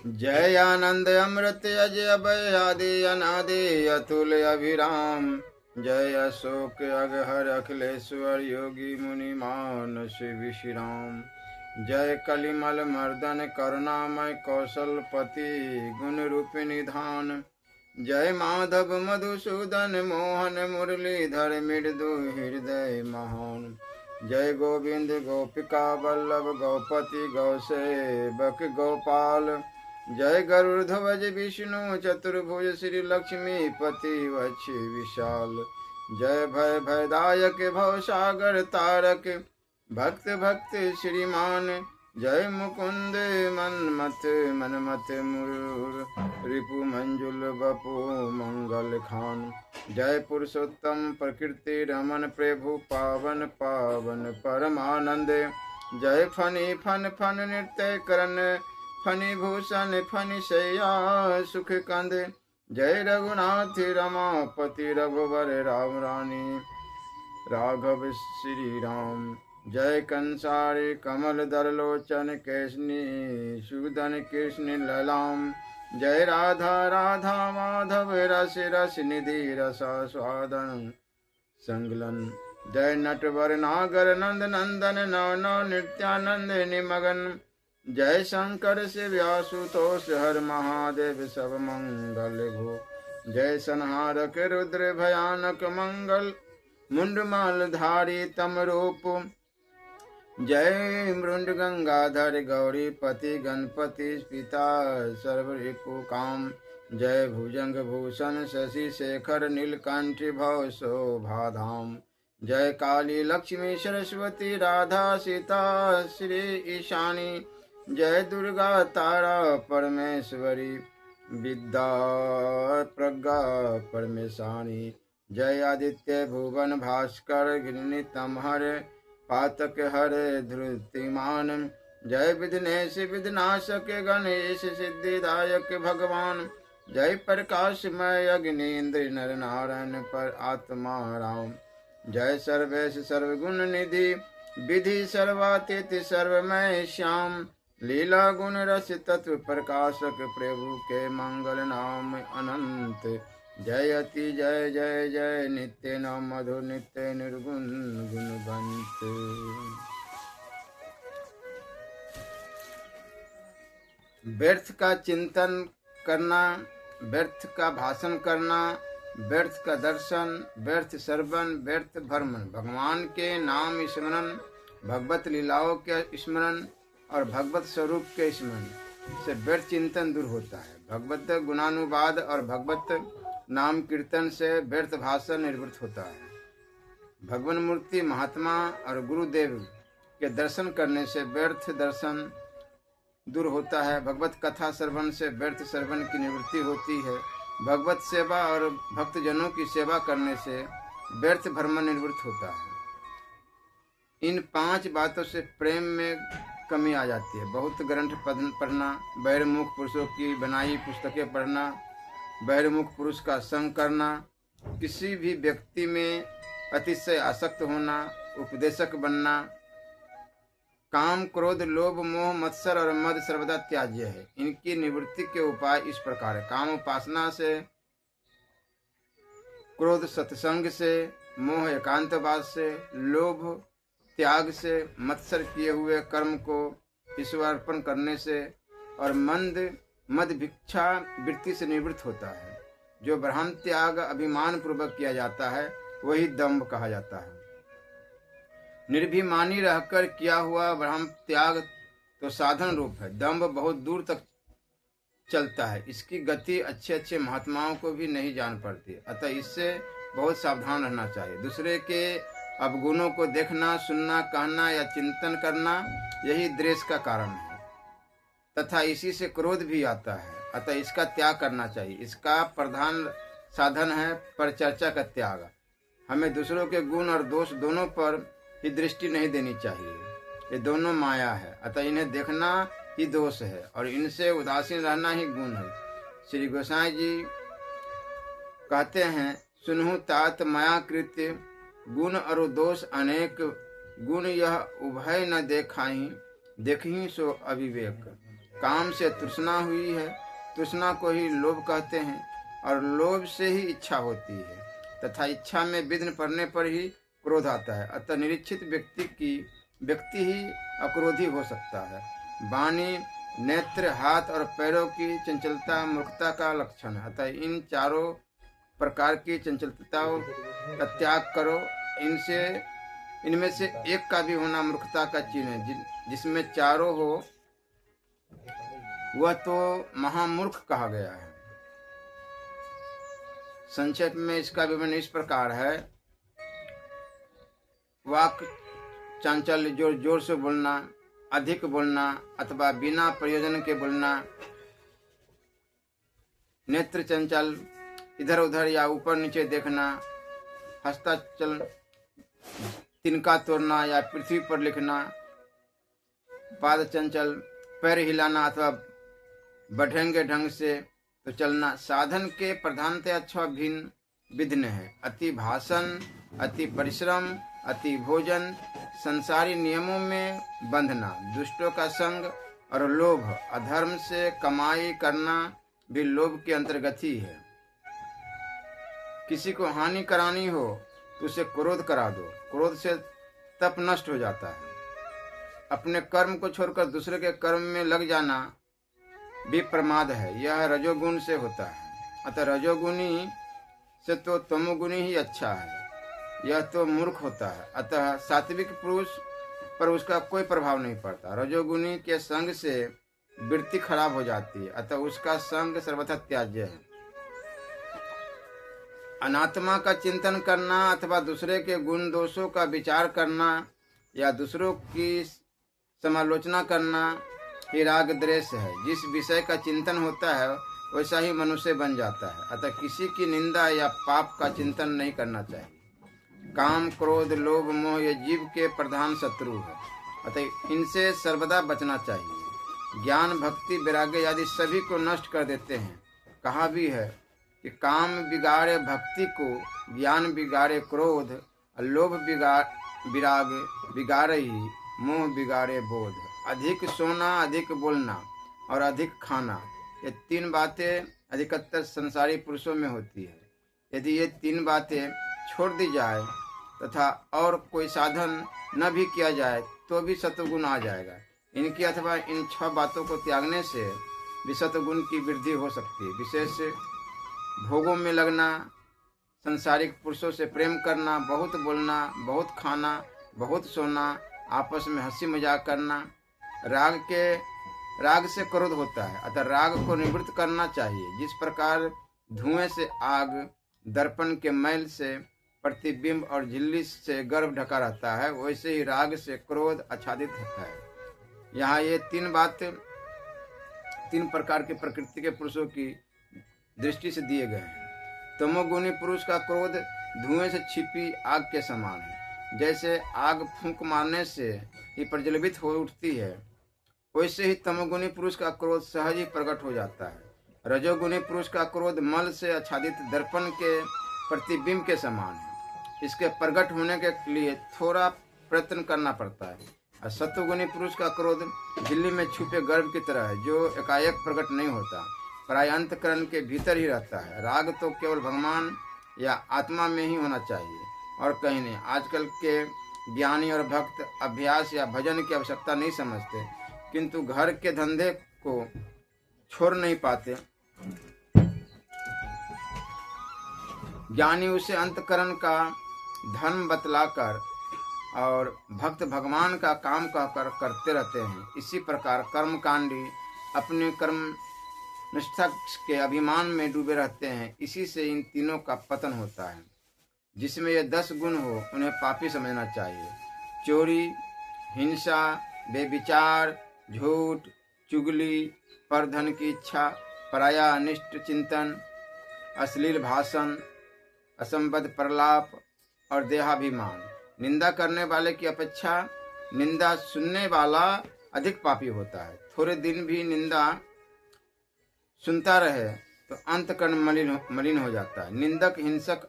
जय आनंद अमृत अजय अभय आदि अनादि अतुल्य अभिराम। जय अशोक अगहर अखिलेश्वर योगी मुनि मानस विश्राम। जय कलिमल मर्दन करुणामय कौशलपति गुण रूप निधान। जय माधव मधुसूदन मोहन मुरलीधर मृदु हृदय महान। जय गोविंद गोपिका वल्लभ गौपति गौसेवक गोपाल। जय गरुड़ध्वज विष्णु चतुर्भुज श्री लक्ष्मी पति वक्ष विशाल। जय भय भयदायक भव सागर तारक भक्त भक्त श्रीमान। जय मुकुंद मनमत मुरुर रिपु मंजुल बपु मंगल खान। जय पुरुषोत्तम प्रकृति रमन प्रभु पावन पावन परमानंद। जय फनि फन फन नृत्य करन फनि भूषण फनि शैया सुख कंद। जय रघुनाथ रमापति रघुवर राम रानी राघव श्री राम। जय कंसारी कमल दल लोचन केशनी सुदन कृष्ण ललाम। जय राधा राधा माधव रस रस निधि रसा स्वादन संगलन। जय नटवर नागर नंद नंदन नव नव नित्यानंद निमगन। जय शंकर से व्यासुतोष हर महादेव सब मंगल भो। जय संहारक रुद्र भयानक मंगल मुंडमाल धारी तम रूप। जय मृंड गंगाधर गौरी पति गणपति पिता सर्वरिपु काम। जय भुजंग भूषण शशि शेखर नीलकंठ भव शोभाधाम। जय काली लक्ष्मी सरस्वती राधा सीता श्री ईशानी। जय दुर्गा तारा परमेश्वरी विद्या प्रज्ञा परमेशानी। जय आदित्य भुवन भास्कर गिरनी तमहर पातक हरे धृतिमान। जय विघ्नेश विघ्नाशक गणेश सिद्धिदायक भगवान। जय प्रकाशमय अग्निन्द्र नर नारायण पर आत्मा राम। जय सर्वेश सर्वगुण निधि विधि सर्वातीत सर्वमय श्याम। लीला गुण रस तत्व प्रकाशक प्रभु के मंगल नाम अनंत। जयति जय जय जय नित्य न मधुर नित्य निर्गुण गुणवंत। व्यर्थ का चिंतन करना, व्यर्थ का भाषण करना, व्यर्थ का दर्शन, व्यर्थ श्रवण, व्यर्थ भ्रमण, भगवान के नाम स्मरण, भगवत लीलाओं के स्मरण और भगवत स्वरूप के स्मरण से व्यर्थ चिंतन दूर होता है। भगवत गुणानुवाद और भगवत नाम कीर्तन से व्यर्थ भाषण निवृत्त होता है। भगवान मूर्ति महात्मा और गुरुदेव के दर्शन करने से व्यर्थ दर्शन दूर होता है। भगवत कथा श्रवण से व्यर्थ श्रवण की निवृत्ति होती है। भगवत सेवा और भक्तजनों की सेवा करने से व्यर्थ भ्रमण निवृत्त होता है। इन 5 बातों से प्रेम में कमी आ जाती है। बहुत ग्रंथ पढ़ना, बहिर्मुख पुरुषों की बनाई पुस्तकें पढ़ना, बहिर्मुख पुरुष का संग करना, किसी भी व्यक्ति में अतिशय आसक्त होना, उपदेशक बनना, काम क्रोध लोभ मोह मत्सर और मद सर्वदा त्याज्य है। इनकी निवृत्ति के उपाय इस प्रकार है। काम उपासना से, क्रोध सत्संग से, मोह एकांतवाद से, लोभ त्याग से, मत्सर किए हुए कर्म को ईश्वर अर्पण करने से और मद भिक्षा वृत्ति से निवृत्त होता है। जो ब्रह्म त्याग अभिमान पूर्वक किया जाता है वही दंभ कहा जाता है। निर्भिमानी रहकर किया हुआ ब्रह्म त्याग तो साधन रूप है। दंभ बहुत दूर तक चलता है। इसकी गति अच्छे अच्छे महात्माओं को भी नहीं जान पड़ती, अतः इससे बहुत सावधान रहना चाहिए। दूसरे के अवगुणों को देखना, सुनना, कहना या चिंतन करना यही द्वेष का कारण है तथा इसी से क्रोध भी आता है। अतः इसका त्याग करना चाहिए। इसका प्रधान साधन है परिचर्चा का त्याग। हमें दूसरों के गुण और दोष दोनों पर ही दृष्टि नहीं देनी चाहिए। ये दोनों माया है, अतः इन्हें देखना ही दोष है और इनसे उदासीन रहना ही गुण है। श्री गोसाई जी कहते हैं, सुनहु तात माया कृत्य गुण और दोष अनेक। गुण यह उभय न देखाई, देखही सो अविवेक। काम से तृष्णा हुई है, तृष्णा को ही लोभ कहते हैं, और लोभ से ही इच्छा होती है तथा इच्छा में विघ्न पड़ने पर ही क्रोध आता है। अतः निरीक्षित व्यक्ति ही अक्रोधी हो सकता है। वाणी, नेत्र, हाथ और पैरों की चंचलता मूर्खता का लक्षण है। अतः इन चारों प्रकार की चंचलताओं का त्याग करो। इनमें से एक का भी होना मूर्खता का चिन्ह है। जिसमें चारों हो वह तो महामूर्ख कहा गया है। संक्षेप में इसका विवरण इस प्रकार है। वाक चांचल्य, जोर जोर से बोलना, अधिक बोलना अथवा बिना प्रयोजन के बोलना। नेत्र चंचल, इधर उधर या ऊपर नीचे देखना। हस्ताचल, तिनका तोड़ना या पृथ्वी पर लिखना। पाद चंचल, पैर हिलाना अथवा बढ़ेंगे ढंग से तो चलना। साधन के प्रधानतः अच्छा भिन्न विघ्न है। अति भाषण, अति परिश्रम, अति भोजन, संसारी नियमों में बंधना, दुष्टों का संग और लोभ, अधर्म से कमाई करना भी लोभ के अंतर्गत ही है। किसी को हानि करानी हो तो उसे क्रोध करा दो। क्रोध से तप नष्ट हो जाता है। अपने कर्म को छोड़कर दूसरे के कर्म में लग जाना भी प्रमाद है। यह रजोगुण से होता है। अतः रजोगुणी से तो तमोगुणी ही अच्छा है। यह तो मूर्ख होता है। अतः सात्विक पुरुष पर उसका कोई प्रभाव नहीं पड़ता। रजोगुणी के संग से वृत्ति खराब हो जाती है। अतः उसका संग सर्वथा त्याज्य है। अनात्मा का चिंतन करना अथवा दूसरे के गुण दोषों का विचार करना या दूसरों की समालोचना करना ही राग द्वेष है। जिस विषय का चिंतन होता है वैसा ही मनुष्य बन जाता है। अतः किसी की निंदा या पाप का चिंतन नहीं करना चाहिए। काम, क्रोध, लोभ, मोह ये जीव के प्रधान शत्रु है। अतः इनसे सर्वदा बचना चाहिए। ज्ञान, भक्ति, वैराग्य आदि सभी को नष्ट कर देते हैं। कहा भी है कि काम बिगाड़े भक्ति को, ज्ञान बिगाड़े क्रोध, लोभ विराग बिगाड़े ही, मोह बिगाड़े बोध। अधिक सोना, अधिक बोलना और अधिक खाना, ये तीन बातें अधिकतर संसारी पुरुषों में होती है। यदि ये तीन बातें छोड़ दी जाए तथा और कोई साधन न भी किया जाए तो भी सत्वगुण आ जाएगा। इनकी अथवा इन 6 बातों को त्यागने से भी सत्वगुण की वृद्धि हो सकती है। विशेष भोगों में लगना, संसारिक पुरुषों से प्रेम करना, बहुत बोलना, बहुत खाना, बहुत सोना, आपस में हंसी मजाक करना। राग से क्रोध होता है। अतः राग को निवृत्त करना चाहिए। जिस प्रकार धुएं से आग, दर्पण के मैल से प्रतिबिंब और झिल्ली से गर्भ ढका रहता है, वैसे ही राग से क्रोध आच्छादित होता है। यहाँ ये तीन प्रकार के प्रकृति के पुरुषों की दृष्टि से दिए गए हैं। तमोगुणी पुरुष का क्रोध धुएं से छिपी आग के समान है। जैसे आग फूंक मारने से ही प्रज्वलित हो उठती है, वैसे ही तमोगुणी पुरुष का क्रोध सहज ही प्रकट हो जाता है। रजोगुणी पुरुष का क्रोध मल से आच्छादित दर्पण के प्रतिबिंब के समान है। इसके प्रकट होने के लिए थोड़ा प्रयत्न करना पड़ता है। और सत्वगुणी पुरुष का क्रोध झिल्ली में छुपे गर्भ की तरह है, जो एकाएक प्रकट नहीं होता, प्राय अंतःकरण के भीतर ही रहता है। राग तो केवल भगवान या आत्मा में ही होना चाहिए और कहीं नहीं। आजकल के ज्ञानी और भक्त अभ्यास या भजन की आवश्यकता नहीं समझते, किंतु घर के धंधे को छोड़ नहीं पाते। ज्ञानी उसे अंतःकरण का धर्म बतलाकर और भक्त भगवान का काम कहकर करते रहते हैं। इसी प्रकार कर्मकांडी अपने कर्म निष्ठा के अभिमान में डूबे रहते हैं। इसी से इन तीनों का पतन होता है। जिसमें ये 10 गुण हो उन्हें पापी समझना चाहिए। चोरी, हिंसा, बेविचार, झूठ, चुगली, परधन की इच्छा, पराया अनिष्ट चिंतन, अश्लील भाषण, असंबद्ध प्रलाप और देहाभिमान। निंदा करने वाले की अपेक्षा निंदा सुनने वाला अधिक पापी होता है। थोड़े दिन भी निंदा सुनता रहे तो अंतःकरण मलिन हो जाता है। निंदक, हिंसक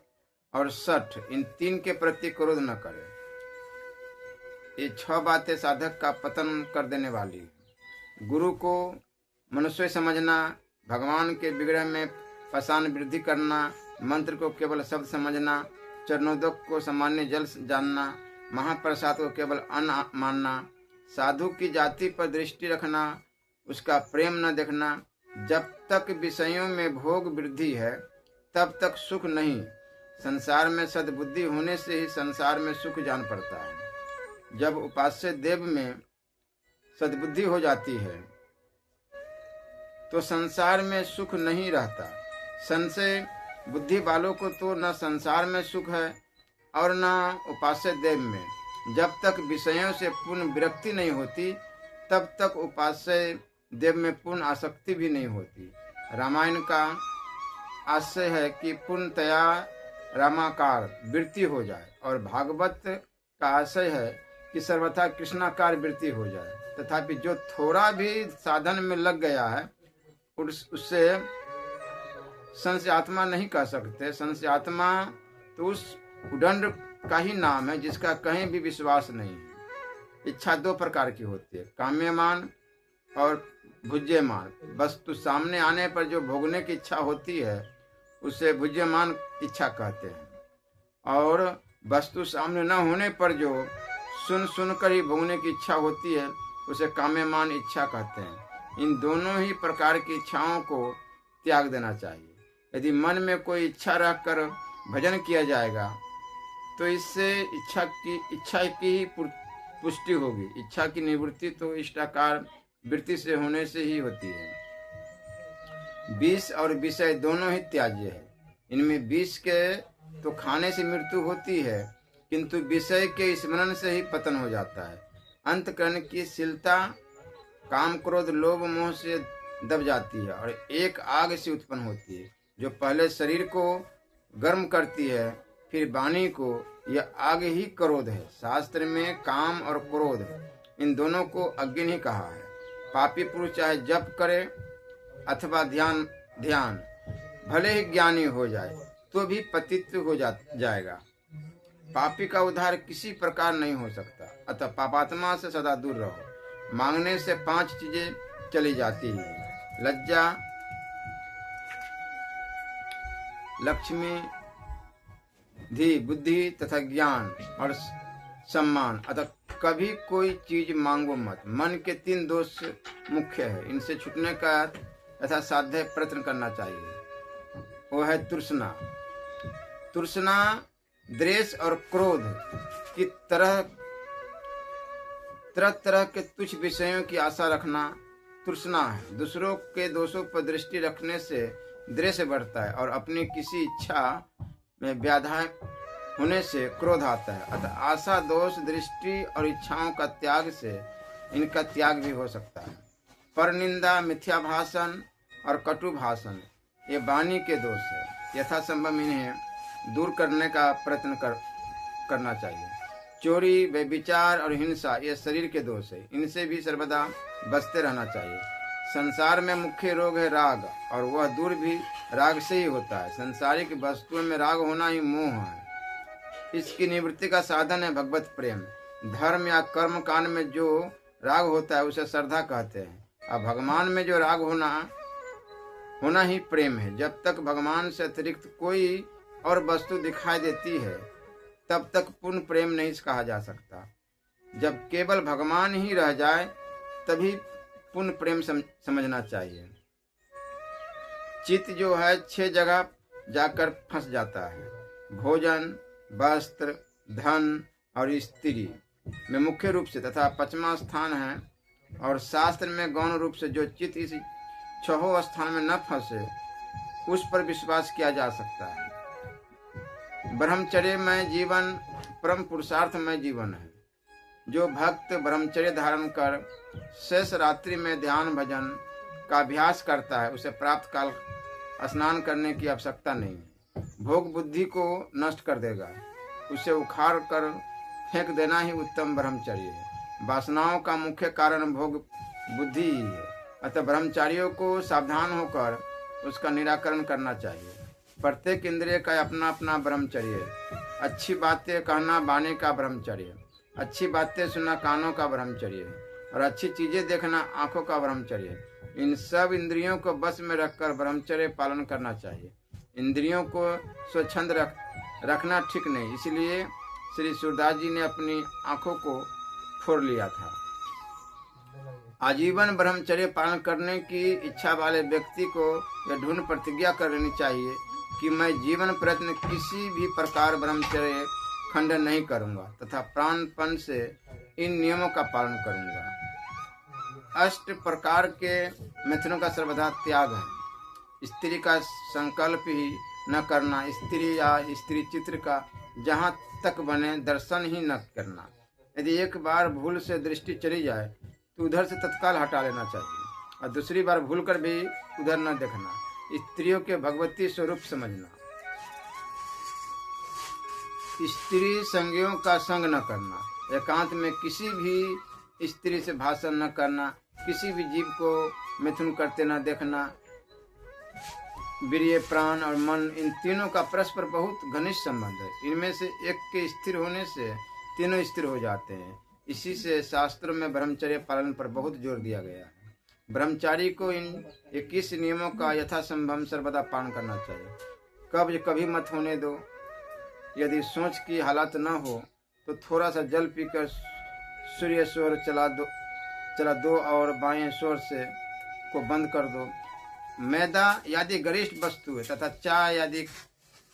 और सठ, इन 3 के प्रति क्रोध न करे। ये 6 बातें साधक का पतन कर देने वाली है। गुरु को मनुष्य समझना, भगवान के विग्रह में पाषाण वृद्धि करना, मंत्र को केवल शब्द समझना, चरणोदक को सामान्य जल जानना, महाप्रसाद को केवल अन्न मानना, साधु की जाति पर दृष्टि रखना, उसका प्रेम न देखना। जब तक विषयों में भोग वृद्धि है तब तक सुख नहीं। संसार में सद्बुद्धि होने से ही संसार में सुख जान पड़ता है। जब उपास्य देव में सद्बुद्धि हो जाती है तो संसार में सुख नहीं रहता। संशय बुद्धि वालों को तो न संसार में सुख है और न उपास्य देव में। जब तक विषयों से पूर्ण विरक्ति नहीं होती तब तक उपास्य देव में पूर्ण आसक्ति भी नहीं होती। रामायण का आशय है कि पूर्णतया रामाकार वृत्ति हो जाए और भागवत का आशय है कि सर्वथा कृष्णाकार वृत्ति हो जाए। तथापि जो थोड़ा भी साधन में लग गया है उससे संशय आत्मा नहीं कह सकते। संशय आत्मा तो उस उदंड का ही नाम है जिसका कहीं भी विश्वास नहीं है। इच्छा दो प्रकार की होती है, काम्यमान और भुज्यमान। वस्तु सामने आने पर जो भोगने की इच्छा होती है उसे भुज्यमान इच्छा कहते हैं, और वस्तु सामने न होने पर जो सुन कर ही भोगने की इच्छा होती है उसे काम्यमान इच्छा कहते हैं। इन दोनों ही प्रकार की इच्छाओं को त्याग देना चाहिए। यदि मन में कोई इच्छा रखकर भजन किया जाएगा तो इससे इच्छा की ही पुष्टि होगी। इच्छा की निवृत्ति तो इष्टाकार वृत्ति से होने से ही होती है। विष और विषय दोनों ही त्याज्य है। इनमें विष के तो खाने से मृत्यु होती है किंतु विषय के स्मरण से ही पतन हो जाता है। अंतकरण की शीलता काम क्रोध लोभ मोह से दब जाती है और एक आग से उत्पन्न होती है जो पहले शरीर को गर्म करती है फिर वाणी को। यह आग ही क्रोध है। शास्त्र में काम और क्रोध इन दोनों को अग्नि ही कहा है। पापी पुरुष चाहे जप करे अथवा ध्यान भले ही ज्ञानी हो जाए तो भी पतित्व हो जाएगा। पापी का उद्धार किसी प्रकार नहीं हो सकता। अतः पापात्मा से सदा दूर रहो। मांगने से 5 चीजें चली जाती हैं, लज्जा, लक्ष्मी, धी, बुद्धि तथा ज्ञान और सम्मान। अतः कभी कोई चीज मांगो मत। मन के 3 दोष मुख्य है, इनसे छूटने का यथा साध्य प्रयत्न करना चाहिए। वो है तृष्णा। द्वेष और क्रोध की तरह तरह के तुच्छ विषयों की आशा रखना तृष्णा है। दूसरों के दोषों पर दृष्टि रखने से द्वेष बढ़ता है और अपनी किसी इच्छा में बाधा होने से क्रोध आता है। अतः आशा, दोष, दृष्टि और इच्छाओं का त्याग से इनका त्याग भी हो सकता है। पर निंदा, मिथ्या भाषण और कटु भाषण ये वाणी के दोष है। यथासंभव इन्हें दूर करने का प्रयत्न करना चाहिए। चोरी, व्यभिचार और हिंसा ये शरीर के दोष है। इनसे भी सर्वदा बचते रहना चाहिए। संसार में मुख्य रोग है राग और वह दूर भी राग से ही होता है। सांसारिक वस्तुओं में राग होना ही मोह है। इसकी निवृत्ति का साधन है भगवत प्रेम। धर्म या कर्म कांड में जो राग होता है उसे श्रद्धा कहते हैं। अब भगवान में जो राग होना ही प्रेम है। जब तक भगवान से अतिरिक्त कोई और वस्तु दिखाई देती है तब तक पूर्ण प्रेम नहीं कहा जा सकता। जब केवल भगवान ही रह जाए तभी पूर्ण प्रेम समझना चाहिए। चित्त जो है 6 जगह जाकर फंस जाता है। भोजन, वस्त्र, धन और स्त्री में मुख्य रूप से तथा 5वां स्थान है। और शास्त्र में गौण रूप से जो चित्त इस 6 स्थान में न फंसे उस पर विश्वास किया जा सकता है। ब्रह्मचर्यमय जीवन परम पुरुषार्थमय जीवन है। जो भक्त ब्रह्मचर्य धारण कर शेष रात्रि में ध्यान भजन का अभ्यास करता है उसे प्राप्त काल स्नान करने की आवश्यकता नहीं है। भोग बुद्धि को नष्ट कर देगा, उसे उखाड़ कर फेंक देना ही उत्तम ब्रह्मचर्य है। वासनाओं का मुख्य कारण भोग बुद्धि ही है। अतः ब्रह्मचारियों को सावधान होकर उसका निराकरण करना चाहिए। प्रत्येक इंद्रिय का अपना अपना ब्रह्मचर्य है। अच्छी बातें कहना वाणी का ब्रह्मचर्य, अच्छी बातें सुनना कानों का ब्रह्मचर्य और अच्छी चीजें देखना आंखों का ब्रह्मचर्य। इन सब इंद्रियों को बस में रखकर ब्रह्मचर्य पालन करना चाहिए। इंद्रियों को स्वच्छंद रखना ठीक नहीं, इसलिए श्री सूरदास जी ने अपनी आंखों को फोड़ लिया था। आजीवन ब्रह्मचर्य पालन करने की इच्छा वाले व्यक्ति को यह ढूंढ प्रतिज्ञा कर लेनी चाहिए कि मैं जीवन प्रयत्न किसी भी प्रकार ब्रह्मचर्य खंडन नहीं करूंगा तथा प्राणपण से इन नियमों का पालन करूंगा। 8 प्रकार के मिथुनों का सर्वथा त्याग है। स्त्री का संकल्प ही न करना, स्त्री या स्त्री चित्र का जहाँ तक बने दर्शन ही न करना। यदि एक बार भूल से दृष्टि चली जाए तो उधर से तत्काल हटा लेना चाहिए और दूसरी बार भूल कर भी उधर न देखना। स्त्रियों के भगवती स्वरूप समझना। स्त्री संगियों का संग न करना, एकांत में किसी भी स्त्री से भाषण न करना, किसी भी जीव को मिथुन करते न देखना। वीर्य, प्राण और मन, इन तीनों का परस्पर बहुत घनिष्ठ संबंध है। इनमें से एक के स्थिर होने से तीनों स्थिर हो जाते हैं। इसी से शास्त्रों में ब्रह्मचर्य पालन पर बहुत जोर दिया गया है। ब्रह्मचारी को इन 21 नियमों का यथासंभव सर्वदा पालन करना चाहिए। कब्ज कभी मत होने दो। यदि की हालत न हो तो थोड़ा सा जल पीकर सूर्य स्वर चला दो और बाएं स्वर से को बंद कर दो। मैदा यदि गरिष्ठ वस्तु है तथा चाय यदि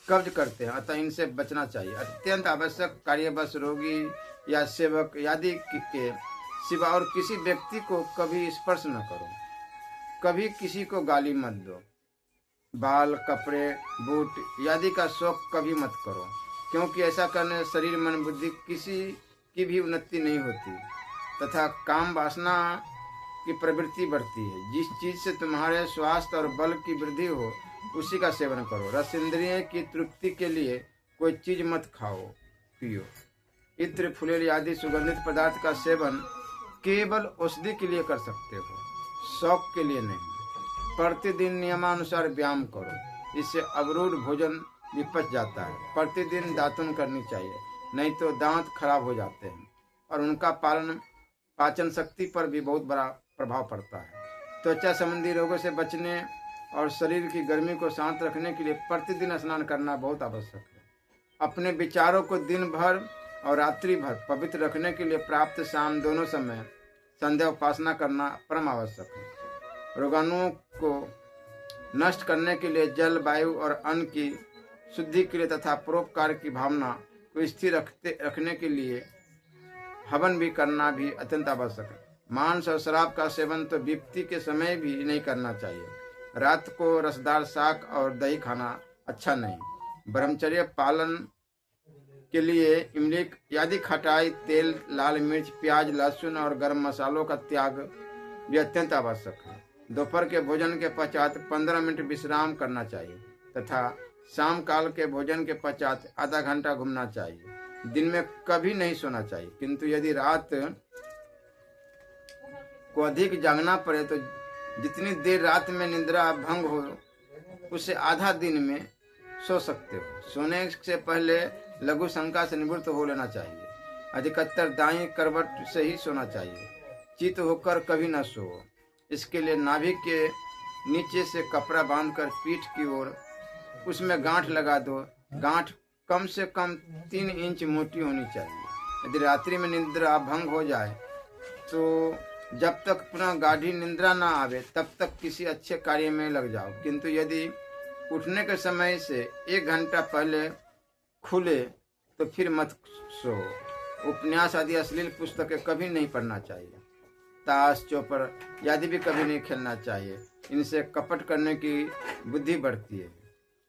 कब्ज करते हैं, अतः इनसे बचना चाहिए। अत्यंत आवश्यक कार्यवश रोगी या सेवक यदि के सिवा और किसी व्यक्ति को कभी स्पर्श न करो। कभी किसी को गाली मत दो। बाल, कपड़े, बूट यदि का शौक कभी मत करो, क्योंकि ऐसा करने से शरीर, मन, बुद्धि किसी की भी उन्नति नहीं होती तथा काम वासना की प्रवृत्ति बढ़ती है। जिस चीज से तुम्हारे स्वास्थ्य और बल की वृद्धि हो उसी का सेवन करो। रस इंद्रिय की तृप्ति के लिए कोई चीज मत खाओ पियो। इत्र, फुलेल आदि सुगंधित पदार्थ का सेवन केवल औषधि के लिए कर सकते हो, शौक के लिए नहीं। प्रतिदिन नियमानुसार व्यायाम करो, इससे अवरुद्ध भोजन भी पच जाता है। प्रतिदिन दातुन करनी चाहिए, नहीं तो दांत खराब हो जाते हैं और उनका पाचन शक्ति पर भी बहुत बड़ा प्रभाव पड़ता है। त्वचा संबंधी रोगों से बचने और शरीर की गर्मी को शांत रखने के लिए प्रतिदिन स्नान करना बहुत आवश्यक है। अपने विचारों को दिन भर और रात्रि भर पवित्र रखने के लिए प्राप्त शाम दोनों समय संध्या उपासना करना परम आवश्यक है। रोगाणुओं को नष्ट करने के लिए जल, वायु और अन्न की शुद्धि के लिए तथा परोपकार की भावना को स्थिर रखने के लिए हवन भी करना भी अत्यंत आवश्यक है। मांस और शराब का सेवन तो विपत्ति के समय भी नहीं करना चाहिए। रात को रसदार शाक और दही खाना अच्छा नहीं। ब्रह्मचर्य पालन के लिए इमली आदि खटाई, तेल, लाल मिर्च, प्याज, लहसुन और गर्म मसालों का त्याग भी अत्यंत आवश्यक है। दोपहर के भोजन के पश्चात 15 मिनट विश्राम करना चाहिए तथा शाम काल के भोजन के पश्चात आधा घंटा घूमना चाहिए। दिन में कभी नहीं सोना चाहिए, किंतु यदि रात को अधिक जागना पड़े तो जितनी देर रात में निद्रा भंग हो उससे आधा दिन में सो सकते हो। सोने से पहले लघु शंका से निवृत्त हो लेना चाहिए। अधिकतर दाईं करवट से ही सोना चाहिए। चित होकर कभी न सो। इसके लिए नाभि के नीचे से कपड़ा बांधकर पीठ की ओर उसमें गांठ लगा दो। गांठ कम से कम 3 इंच मोटी होनी चाहिए। यदि रात्रि में निद्रा भंग हो जाए तो जब तक पुनः गाढ़ी निद्रा न आवे तब तक किसी अच्छे कार्य में लग जाओ, किंतु यदि उठने के समय से 1 घंटा पहले खुले तो फिर मत सो। उपन्यास आदि अश्लील पुस्तकें कभी नहीं पढ़ना चाहिए। ताश, चौपर आदि भी कभी नहीं खेलना चाहिए। इनसे कपट करने की बुद्धि बढ़ती है।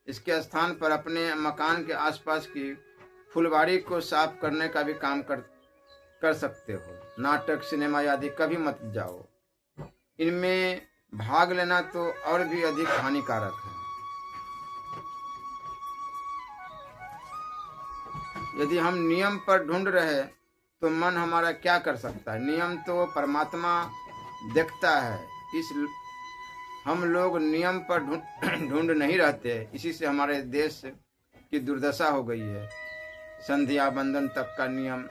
इसके स्थान पर अपने मकान के आसपास की फुलवाड़ी को साफ करने का भी काम कर सकते हो। नाटक, सिनेमा आदि कभी मत जाओ। इनमें भाग लेना तो और भी अधिक हानिकारक है। यदि हम नियम पर ढूंढ रहे तो मन हमारा क्या कर सकता है। नियम तो परमात्मा देखता है। हम लोग नियम पर ढूंढ नहीं रहते। इसी से हमारे देश की दुर्दशा हो गई है। संध्या बंधन तक का नियम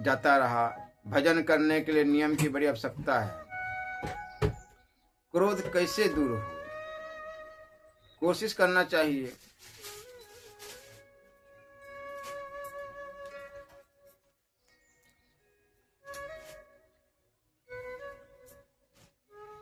जाता रहा। भजन करने के लिए नियम की बड़ी आवश्यकता है। क्रोध कैसे दूर हो। कोशिश करना चाहिए